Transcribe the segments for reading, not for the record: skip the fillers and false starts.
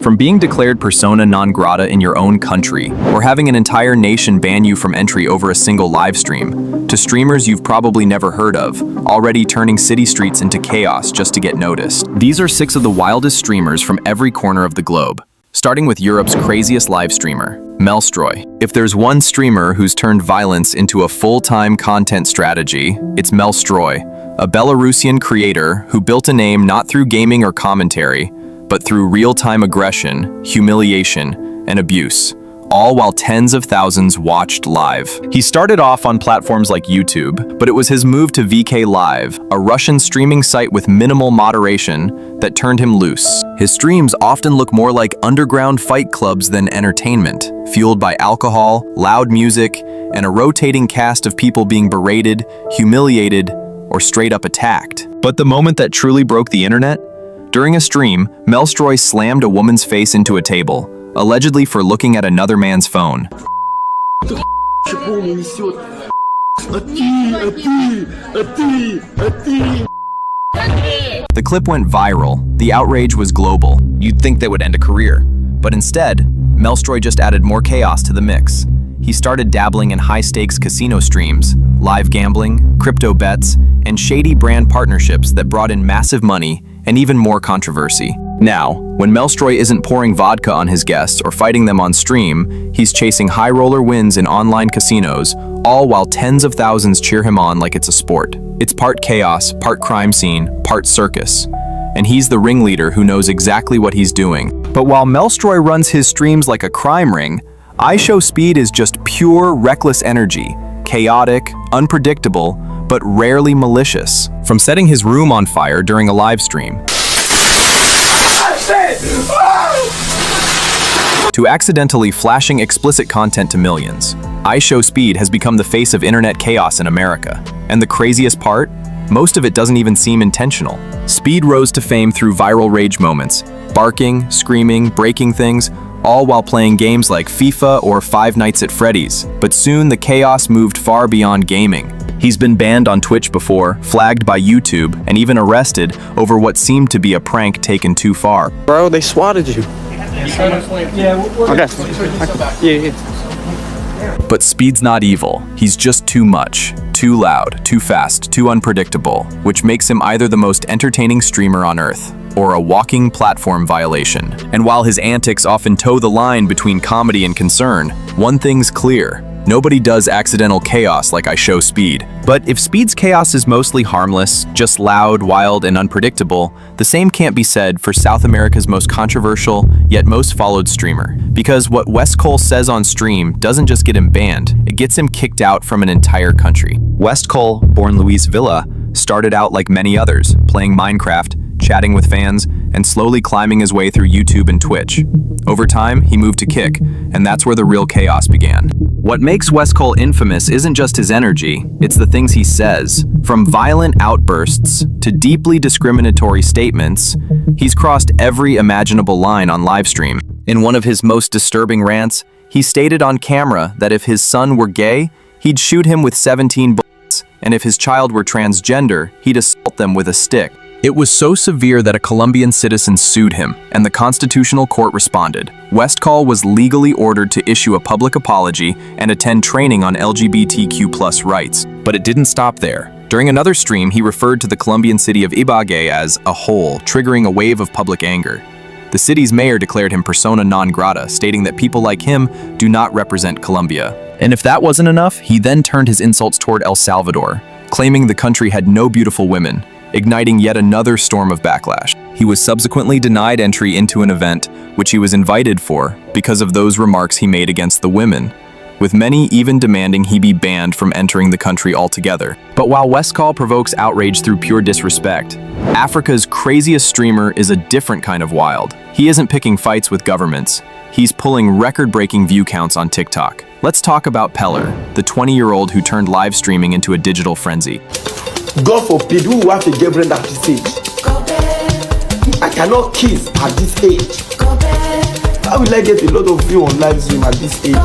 From being declared persona non grata in your own country, or having an entire nation ban you from entry over a single live stream, to streamers you've probably never heard of, already turning city streets into chaos just to get noticed. These are 6 of the wildest streamers from every corner of the globe. Starting with Europe's craziest live streamer, Melstroy. If there's one streamer who's turned violence into a full-time content strategy, it's Melstroy, a Belarusian creator who built a name not through gaming or commentary, but through real-time aggression, humiliation, and abuse, all while tens of thousands watched live. He started off on platforms like YouTube, but it was his move to VK Live, a Russian streaming site with minimal moderation, that turned him loose. His streams often look more like underground fight clubs than entertainment, fueled by alcohol, loud music, and a rotating cast of people being berated, humiliated, or straight up attacked. But the moment that truly broke the internet? During a stream, Melstroy slammed a woman's face into a table, allegedly for looking at another man's phone. The clip went viral. The outrage was global. You'd think they would end a career. But instead, Melstroy just added more chaos to the mix. He started dabbling in high-stakes casino streams, live gambling, crypto bets, and shady brand partnerships that brought in massive money and even more controversy. Now, when Melstroy isn't pouring vodka on his guests or fighting them on stream, he's chasing high-roller wins in online casinos, all while tens of thousands cheer him on like it's a sport. It's part chaos, part crime scene, part circus. And he's the ringleader who knows exactly what he's doing. But while Melstroy runs his streams like a crime ring, IShowSpeed is just pure, reckless energy, chaotic, unpredictable, but rarely malicious. From setting his room on fire during a live stream, to accidentally flashing explicit content to millions, IShowSpeed has become the face of internet chaos in America. And the craziest part? Most of it doesn't even seem intentional. Speed rose to fame through viral rage moments, barking, screaming, breaking things, all while playing games like FIFA or Five Nights at Freddy's. But soon the chaos moved far beyond gaming. He's been banned on Twitch before, flagged by YouTube, and even arrested over what seemed to be a prank taken too far. Bro, they swatted you. But Speed's not evil. He's just too much. Too loud, too fast, too unpredictable, which makes him either the most entertaining streamer on Earth, or a walking platform violation. And while his antics often toe the line between comedy and concern, one thing's clear. Nobody does accidental chaos like IShowSpeed. But if Speed's chaos is mostly harmless, just loud, wild, and unpredictable, the same can't be said for South America's most controversial, yet most followed streamer. Because what West Cole says on stream doesn't just get him banned, it gets him kicked out from an entire country. West Cole, born Luis Villa, started out like many others, playing Minecraft, chatting with fans, and slowly climbing his way through YouTube and Twitch. Over time, he moved to Kick, and that's where the real chaos began. What makes West Cole infamous isn't just his energy, it's the things he says. From violent outbursts to deeply discriminatory statements, he's crossed every imaginable line on livestream. In one of his most disturbing rants, he stated on camera that if his son were gay, he'd shoot him with 17 bullets, and if his child were transgender, he'd assault them with a stick. It was so severe that a Colombian citizen sued him, and the Constitutional Court responded. West Cole was legally ordered to issue a public apology and attend training on LGBTQ+ rights. But it didn't stop there. During another stream, he referred to the Colombian city of Ibagué as a hole, triggering a wave of public anger. The city's mayor declared him persona non grata, stating that people like him do not represent Colombia. And if that wasn't enough, he then turned his insults toward El Salvador, claiming the country had no beautiful women, igniting yet another storm of backlash. He was subsequently denied entry into an event which he was invited for because of those remarks he made against the women, with many even demanding he be banned from entering the country altogether. But while West Cole provokes outrage through pure disrespect, Africa's craziest streamer is a different kind of wild. He isn't picking fights with governments. He's pulling record-breaking view counts on TikTok. Let's talk about Peller, the 20-year-old who turned live streaming into a digital frenzy. God forbid we will have a girlfriend at this age. I cannot kiss at this age. How will I get a lot of views on live stream at this age?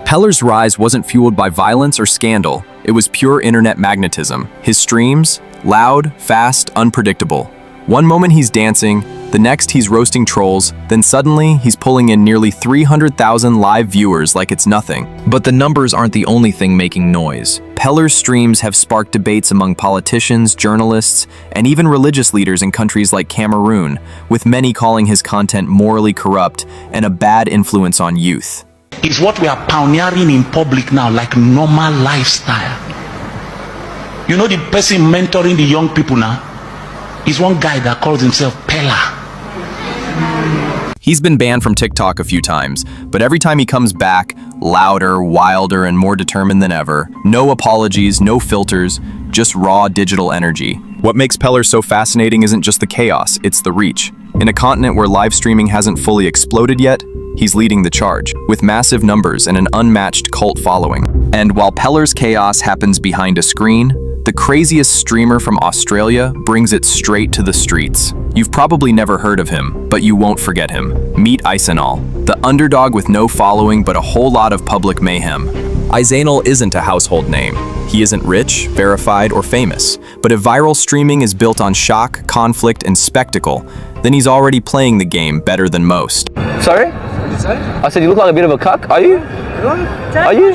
Peller's rise wasn't fueled by violence or scandal. It was pure internet magnetism. His streams, loud, fast, unpredictable. One moment he's dancing, the The next he's roasting trolls, then suddenly he's pulling in nearly 300,000 live viewers like it's nothing. But the numbers aren't the only thing making noise. Peller's streams have sparked debates among politicians, journalists, and even religious leaders in countries like Cameroon, with many calling his content morally corrupt and a bad influence on youth. It's what we are pioneering in public now, like normal lifestyle. You know the person mentoring the young people now is one guy that calls himself Peller. He's been banned from TikTok a few times, but every time he comes back, louder, wilder, and more determined than ever. No apologies, no filters, just raw digital energy. What makes Peller so fascinating isn't just the chaos, it's the reach. In a continent where live streaming hasn't fully exploded yet, he's leading the charge, with massive numbers and an unmatched cult following. And while Peller's chaos happens behind a screen, the craziest streamer from Australia brings it straight to the streets. You've probably never heard of him, but you won't forget him. Meet Isanal, the underdog with no following but a whole lot of public mayhem. Isanal isn't a household name. He isn't rich, verified, or famous. But if viral streaming is built on shock, conflict, and spectacle, then he's already playing the game better than most. Sorry? What did you say? I said you look like a bit of a cuck. Are you? Are you?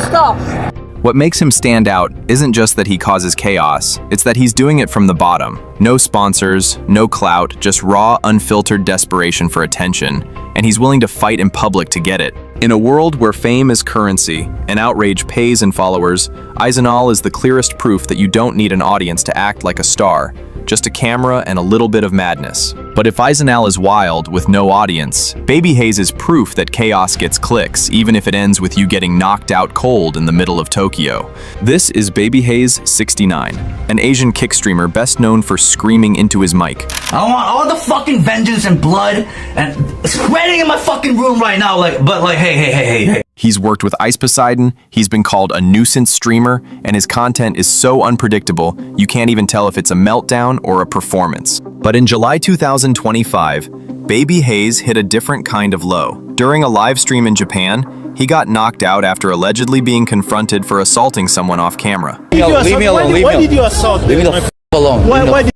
Stop. What makes him stand out isn't just that he causes chaos, it's that he's doing it from the bottom. No sponsors, no clout, just raw, unfiltered desperation for attention, and he's willing to fight in public to get it. In a world where fame is currency and outrage pays in followers, Isanal is the clearest proof that you don't need an audience to act like a star, just a camera and a little bit of madness. But if Isanal is wild with no audience, Baby Hayes is proof that chaos gets clicks, even if it ends with you getting knocked out cold in the middle of Tokyo. This is Baby Hayes 69, an Asian kick streamer best known for screaming into his mic. I want all the fucking vengeance and blood and spreading in my fucking room right now, hey. He's worked with Ice Poseidon, he's been called a nuisance streamer, and his content is so unpredictable, you can't even tell if it's a meltdown or a performance. But in July 2025, Baby Hayes hit a different kind of low. During a live stream in Japan, he got knocked out after allegedly being confronted for assaulting someone off camera. Leave me alone. Why did you assault? Leave me the f alone. Why?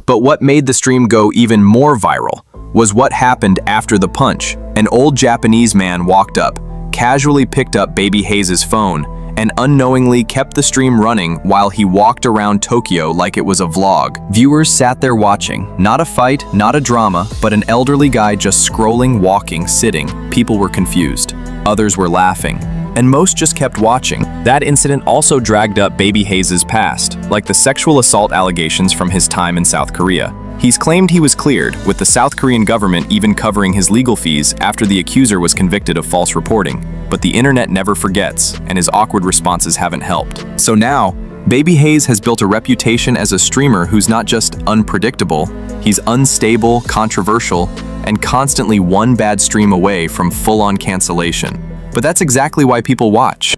But what made the stream go even more viral was what happened after the punch. An old Japanese man walked up, casually picked up Baby Hayes' phone, and unknowingly kept the stream running while he walked around Tokyo like it was a vlog. Viewers sat there watching. Not a fight, not a drama, but an elderly guy just scrolling, walking, sitting. People were confused. Others were laughing. And most just kept watching. That incident also dragged up Baby Hayes' past, like the sexual assault allegations from his time in South Korea. He's claimed he was cleared, with the South Korean government even covering his legal fees after the accuser was convicted of false reporting. But the internet never forgets, and his awkward responses haven't helped. So now, Baby Hayes has built a reputation as a streamer who's not just unpredictable, he's unstable, controversial, and constantly one bad stream away from full-on cancellation. But that's exactly why people watch.